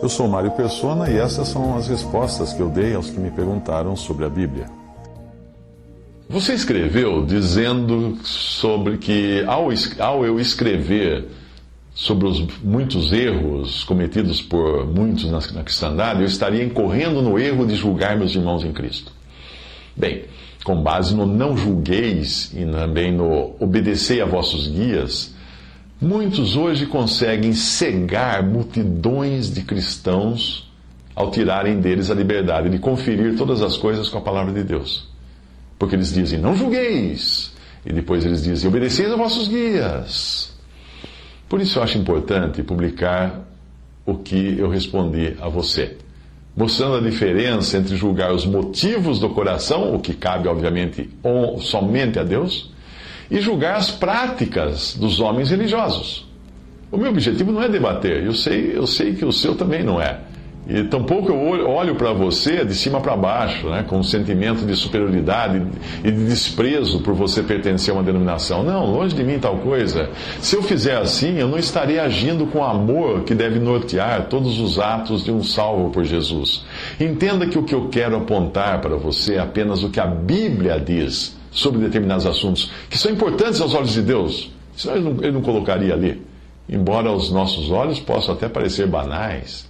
Eu sou Mário Persona e essas são as respostas que eu dei aos que me perguntaram sobre a Bíblia. Você escreveu dizendo sobre que, ao eu escrever sobre os muitos erros cometidos por muitos na cristandade, eu estaria incorrendo no erro de julgar meus irmãos em Cristo. Bem, com base no não julgueis e também no obedecei a vossos guias, muitos hoje conseguem cegar multidões de cristãos ao tirarem deles a liberdade de conferir todas as coisas com a palavra de Deus. Porque eles dizem, não julgueis. E depois eles dizem, obedeceis a vossos guias. Por isso eu acho importante publicar o que eu respondi a você, mostrando a diferença entre julgar os motivos do coração, o que cabe, obviamente, somente a Deus, e julgar as práticas dos homens religiosos. O meu objetivo não é debater, eu sei que o seu também não é. E tampouco eu olho para você de cima para baixo, né, com um sentimento de superioridade e de desprezo por você pertencer a uma denominação. Não, longe de mim tal coisa. Se eu fizer assim, eu não estarei agindo com amor que deve nortear todos os atos de um salvo por Jesus. Entenda que o que eu quero apontar para você é apenas o que a Bíblia diz sobre determinados assuntos, que são importantes aos olhos de Deus. Senão ele não colocaria ali. Embora aos nossos olhos possam até parecer banais.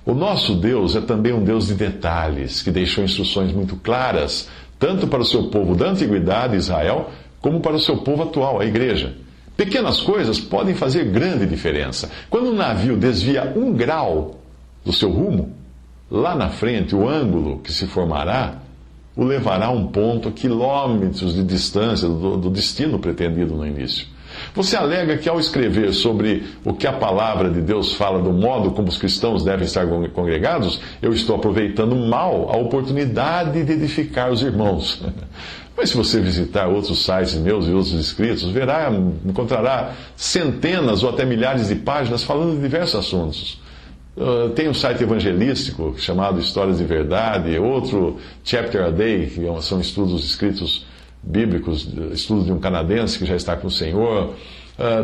O nosso Deus é também um Deus de detalhes, que deixou instruções muito claras, tanto para o seu povo da antiguidade, Israel, como para o seu povo atual, a igreja. Pequenas coisas podem fazer grande diferença. Quando um navio desvia 1 grau do seu rumo, lá na frente, o ângulo que se formará o levará a um ponto a quilômetros de distância do destino pretendido no início. Você alega que ao escrever sobre o que a palavra de Deus fala do modo como os cristãos devem estar congregados, eu estou aproveitando mal a oportunidade de edificar os irmãos. Mas se você visitar outros sites meus e outros escritos, encontrará centenas ou até milhares de páginas falando de diversos assuntos. Tem um site evangelístico chamado Histórias de Verdade, outro Chapter a Day, que são estudos escritos bíblicos, estudo de um canadense que já está com o Senhor.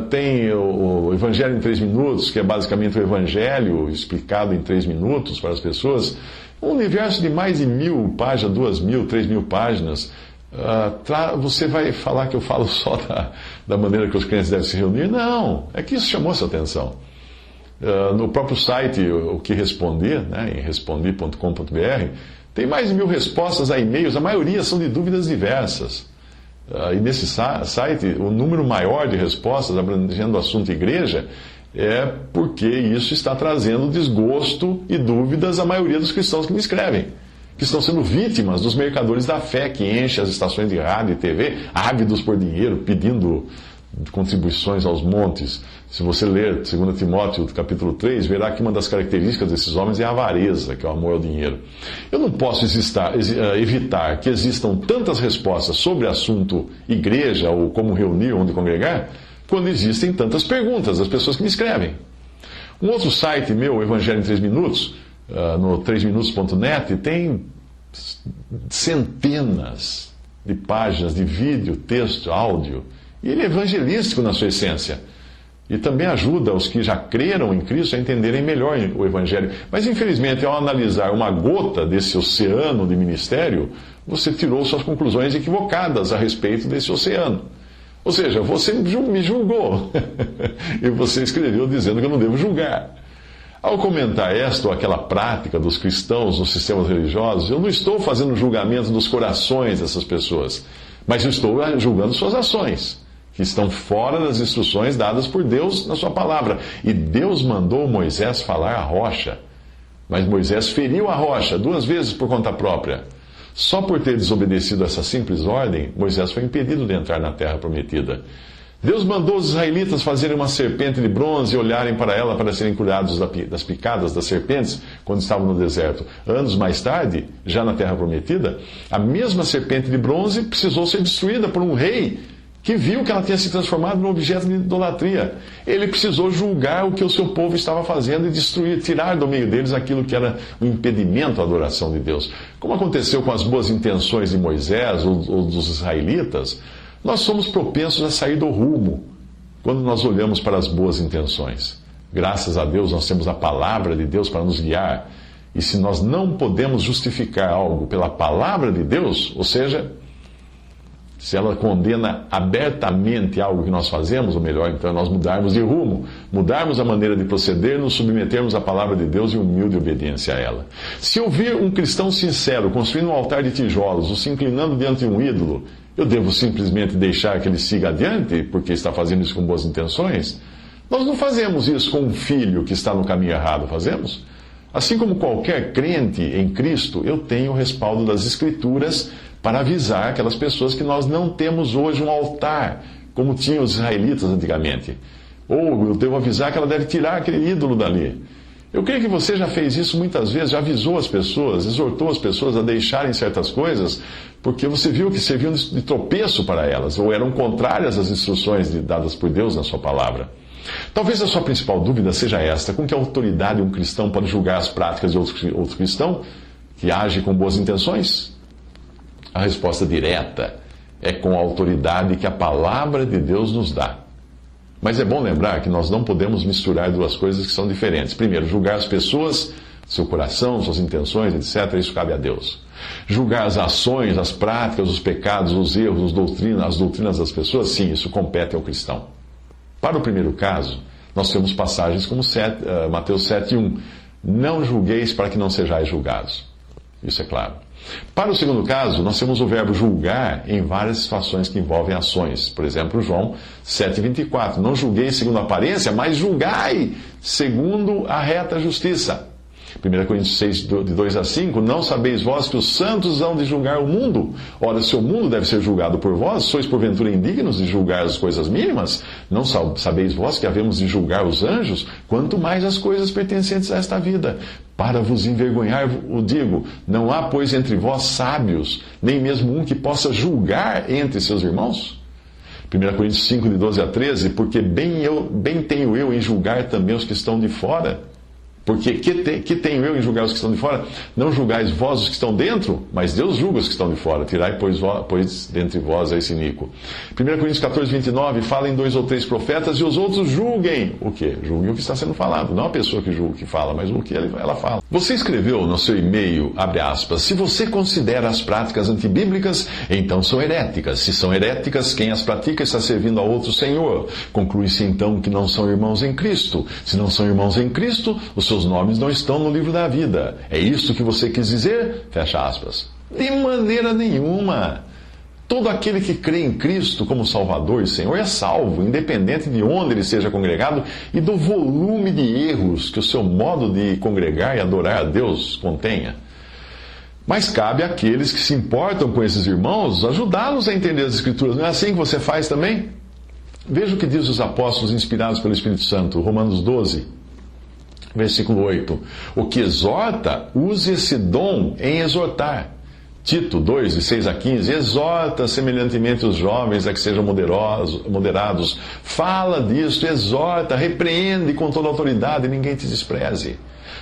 Tem o Evangelho em 3 minutos, que é basicamente o Evangelho explicado em 3 minutos para as pessoas. Um universo de mais de 1.000 páginas, 2.000, 3.000 páginas. Você vai falar que eu falo só da maneira que os crentes devem se reunir? Não, é que isso chamou essa atenção. No próprio site, o que respondi, né, em respondi.com.br, tem mais de 1.000 respostas a e-mails, a maioria são de dúvidas diversas. E nesse site, o número maior de respostas abrangendo o assunto igreja é porque isso está trazendo desgosto e dúvidas à maioria dos cristãos que me escrevem, que estão sendo vítimas dos mercadores da fé que enchem as estações de rádio e TV, ávidos por dinheiro, pedindo contribuições aos montes. Se você ler 2 Timóteo capítulo 3, verá que uma das características desses homens é a avareza, que é o amor ao dinheiro. Eu não posso evitar que existam tantas respostas sobre o assunto igreja, ou como reunir, onde congregar, quando existem tantas perguntas das pessoas que me escrevem. Um outro site meu, Evangelho em 3 minutos, no 3minutos.net, tem centenas de páginas de vídeo, texto, áudio, e ele é evangelístico na sua essência. E também ajuda os que já creram em Cristo a entenderem melhor o Evangelho. Mas, infelizmente, ao analisar uma gota desse oceano de ministério, você tirou suas conclusões equivocadas a respeito desse oceano. Ou seja, você me julgou. E você escreveu dizendo que eu não devo julgar. Ao comentar esta ou aquela prática dos cristãos nos sistemas religiosos, eu não estou fazendo julgamento dos corações dessas pessoas, mas eu estou julgando suas ações, que estão fora das instruções dadas por Deus na sua palavra. E Deus mandou Moisés falar à rocha, mas Moisés feriu a rocha 2 vezes por conta própria. Só por ter desobedecido essa simples ordem, Moisés foi impedido de entrar na terra prometida. Deus mandou os israelitas fazerem uma serpente de bronze e olharem para ela para serem curados das picadas das serpentes quando estavam no deserto. Anos mais tarde, já na terra prometida, a mesma serpente de bronze precisou ser destruída por um rei que viu que ela tinha se transformado num objeto de idolatria. Ele precisou julgar o que o seu povo estava fazendo e destruir, tirar do meio deles aquilo que era um impedimento à adoração de Deus. Como aconteceu com as boas intenções de Moisés ou dos israelitas, nós somos propensos a sair do rumo quando nós olhamos para as boas intenções. Graças a Deus nós temos a palavra de Deus para nos guiar. E se nós não podemos justificar algo pela palavra de Deus, ou seja, se ela condena abertamente algo que nós fazemos, ou melhor, então, nós mudarmos de rumo, mudarmos a maneira de proceder, nos submetermos à palavra de Deus e humilde obediência a ela. Se eu vir um cristão sincero construindo um altar de tijolos ou se inclinando diante de um ídolo, eu devo simplesmente deixar que ele siga adiante, porque está fazendo isso com boas intenções? Nós não fazemos isso com um filho que está no caminho errado, fazemos? Assim como qualquer crente em Cristo, eu tenho o respaldo das Escrituras para avisar aquelas pessoas que nós não temos hoje um altar, como tinham os israelitas antigamente. Ou eu devo avisar que ela deve tirar aquele ídolo dali. Eu creio que você já fez isso muitas vezes, já avisou as pessoas, exortou as pessoas a deixarem certas coisas, porque você viu que serviam de tropeço para elas, ou eram contrárias às instruções dadas por Deus na sua palavra. Talvez a sua principal dúvida seja esta: com que autoridade um cristão pode julgar as práticas de outro cristão que age com boas intenções? A resposta direta é com a autoridade que a palavra de Deus nos dá. Mas é bom lembrar que nós não podemos misturar duas coisas que são diferentes. Primeiro, julgar as pessoas, seu coração, suas intenções, etc., isso cabe a Deus. Julgar as ações, as práticas, os pecados, os erros, as doutrinas das pessoas, sim, isso compete ao cristão. Para o primeiro caso, nós temos passagens como Mateus 7:1. Não julgueis para que não sejais julgados. Isso é claro. Para o segundo caso, nós temos o verbo julgar em várias situações que envolvem ações. Por exemplo, João 7:24. Não julgueis segundo a aparência, mas julgai segundo a reta justiça. 1 Coríntios 6, de 2 a 5. Não sabeis vós que os santos hão de julgar o mundo? Ora, se o mundo deve ser julgado por vós, sois porventura indignos de julgar as coisas mínimas? Não sabeis vós que havemos de julgar os anjos? Quanto mais as coisas pertencentes a esta vida. Para vos envergonhar, o digo, não há, pois, entre vós sábios, nem mesmo um que possa julgar entre seus irmãos? 1 Coríntios 5, de 12 a 13. Porque bem tenho eu em julgar também os que estão de fora. Porque que tenho eu em julgar os que estão de fora? Não julgais vós os que estão dentro, mas Deus julga os que estão de fora. Tirai, pois dentre vós esse iníquo. 1 Coríntios 14, 29. Falem 2 ou 3 profetas e os outros julguem. O quê? Julguem o que está sendo falado. Não a pessoa que julga, que fala, mas o que ela fala. Você escreveu no seu e-mail, abre aspas, se você considera as práticas antibíblicas, então são heréticas. Se são heréticas, quem as pratica está servindo a outro Senhor. Conclui-se então que não são irmãos em Cristo. Se não são irmãos em Cristo, os seus nomes não estão no livro da vida. É isso que você quis dizer? Fecha aspas. De maneira nenhuma. Todo aquele que crê em Cristo como Salvador e Senhor é salvo, independente de onde ele seja congregado e do volume de erros que o seu modo de congregar e adorar a Deus contenha. Mas cabe àqueles que se importam com esses irmãos ajudá-los a entender as Escrituras. Não é assim que você faz também? Veja o que diz os apóstolos inspirados pelo Espírito Santo, Romanos 12. Versículo 8. O que exorta, use esse dom em exortar. Tito 2, de 6 a 15. Exorta semelhantemente os jovens a que sejam moderados. Fala disto, exorta, repreende com toda autoridade, ninguém te despreze.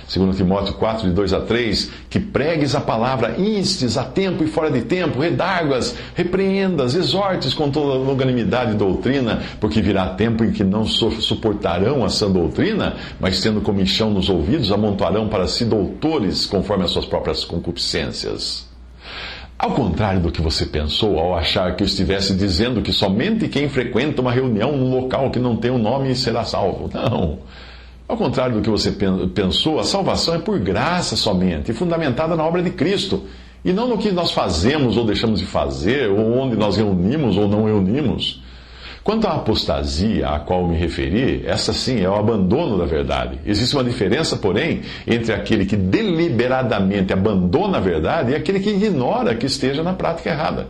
2 Timóteo 4, de 2 a 3, que pregues a palavra, instes a tempo e fora de tempo, redargas, repreendas, exortes com toda longanimidade e doutrina, porque virá tempo em que não suportarão a sã doutrina, mas tendo comichão nos ouvidos, amontoarão para si doutores, conforme as suas próprias concupiscências. Ao contrário do que você pensou ao achar que eu estivesse dizendo que somente quem frequenta uma reunião num local que não tem um nome será salvo. Não. Ao contrário do que você pensou, a salvação é por graça somente, fundamentada na obra de Cristo, e não no que nós fazemos ou deixamos de fazer, ou onde nós reunimos ou não reunimos. Quanto à apostasia a qual me referi, essa sim é o abandono da verdade. Existe uma diferença, porém, entre aquele que deliberadamente abandona a verdade e aquele que ignora que esteja na prática errada.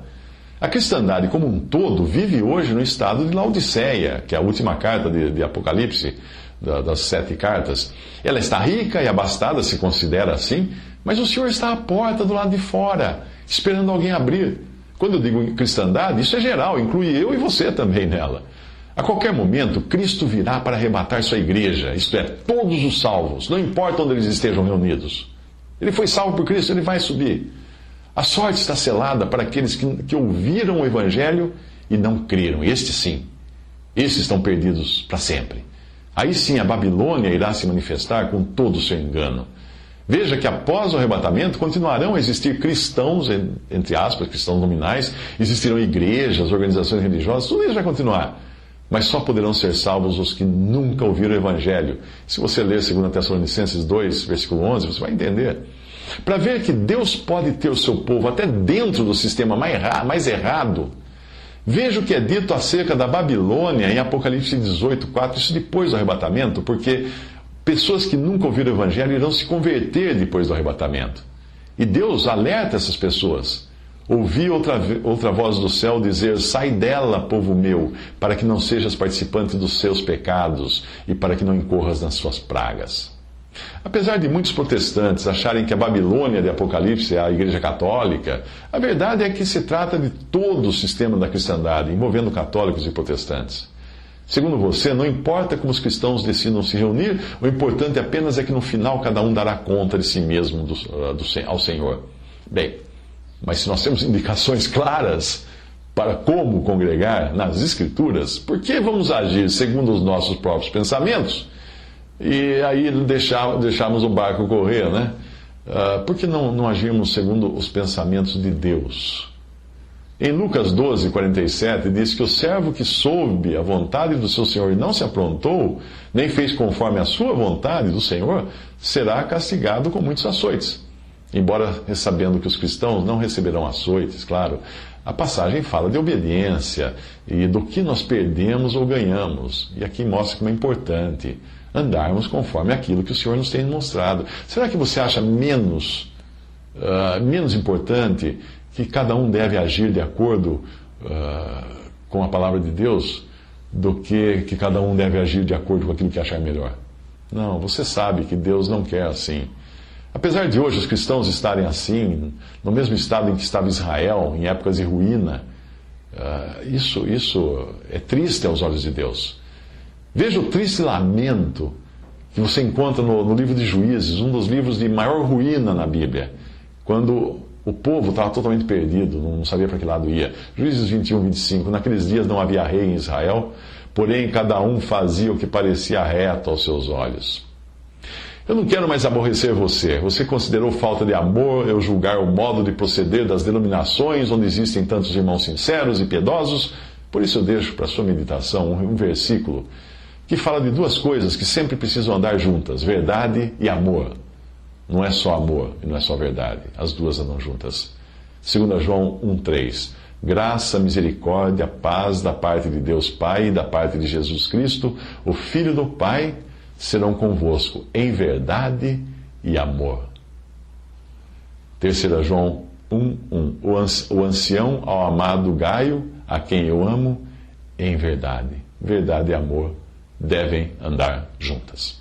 A cristandade como um todo vive hoje no estado de Laodiceia, que é a última carta de Apocalipse, das 7 cartas. Ela está rica e abastada, se considera assim, mas o Senhor está à porta do lado de fora, esperando alguém abrir. Quando eu digo cristandade, isso é geral, inclui eu e você também nela. A qualquer momento, Cristo virá para arrebatar sua igreja, isto é, todos os salvos, não importa onde eles estejam reunidos. Ele foi salvo por Cristo, ele vai subir. A sorte está selada para aqueles que ouviram o Evangelho e não creram. Estes sim, estes estão perdidos para sempre. Aí sim a Babilônia irá se manifestar com todo o seu engano. Veja que após o arrebatamento continuarão a existir cristãos, entre aspas, cristãos nominais, existirão igrejas, organizações religiosas, tudo isso vai continuar. Mas só poderão ser salvos os que nunca ouviram o Evangelho. Se você ler 2 Tessalonicenses 2, versículo 11, você vai entender. Para ver que Deus pode ter o seu povo até dentro do sistema mais errado, veja o que é dito acerca da Babilônia em Apocalipse 18, 4, isso depois do arrebatamento, porque pessoas que nunca ouviram o Evangelho irão se converter depois do arrebatamento. E Deus alerta essas pessoas. Ouvi outra voz do céu dizer: sai dela, povo meu, para que não sejas participante dos seus pecados e para que não incorras nas suas pragas. Apesar de muitos protestantes acharem que a Babilônia de Apocalipse é a Igreja Católica, a verdade é que se trata de todo o sistema da cristandade, envolvendo católicos e protestantes. Segundo você, não importa como os cristãos decidam se reunir, o importante apenas é que no final cada um dará conta de si mesmo ao Senhor. Bem, mas se nós temos indicações claras para como congregar nas Escrituras, por que vamos agir segundo os nossos próprios pensamentos? E aí deixarmos o barco correr, né? Por que não agirmos segundo os pensamentos de Deus? Em Lucas 12, 47, diz que o servo que soube a vontade do seu Senhor e não se aprontou, nem fez conforme a sua vontade do Senhor, será castigado com muitos açoites. Embora sabendo que os cristãos não receberão açoites, claro, a passagem fala de obediência e do que nós perdemos ou ganhamos. E aqui mostra como é importante andarmos conforme aquilo que o Senhor nos tem mostrado. Será que você acha menos importante que cada um deve agir de acordo com a palavra de Deus do que cada um deve agir de acordo com aquilo que achar melhor? Não, você sabe que Deus não quer assim. Apesar de hoje os cristãos estarem assim, no mesmo estado em que estava Israel, em épocas de ruína, isso é triste aos olhos de Deus. Veja o triste lamento que você encontra no livro de Juízes, um dos livros de maior ruína na Bíblia, quando o povo estava totalmente perdido, não sabia para que lado ia. Juízes 21, 25, naqueles dias não havia rei em Israel, porém cada um fazia o que parecia reto aos seus olhos. Eu não quero mais aborrecer você. Você considerou falta de amor eu julgar o modo de proceder das denominações onde existem tantos irmãos sinceros e piedosos? Por isso eu deixo para sua meditação um versículo que fala de duas coisas que sempre precisam andar juntas: verdade e amor. Não é só amor e não é só verdade. As duas andam juntas. 2 João 1,3. Graça, misericórdia, paz da parte de Deus Pai e da parte de Jesus Cristo, o Filho do Pai, serão convosco em verdade e amor. 3 João 1,1. O ancião ao amado Gaio, a quem eu amo, em verdade. Verdade e amor devem andar juntas.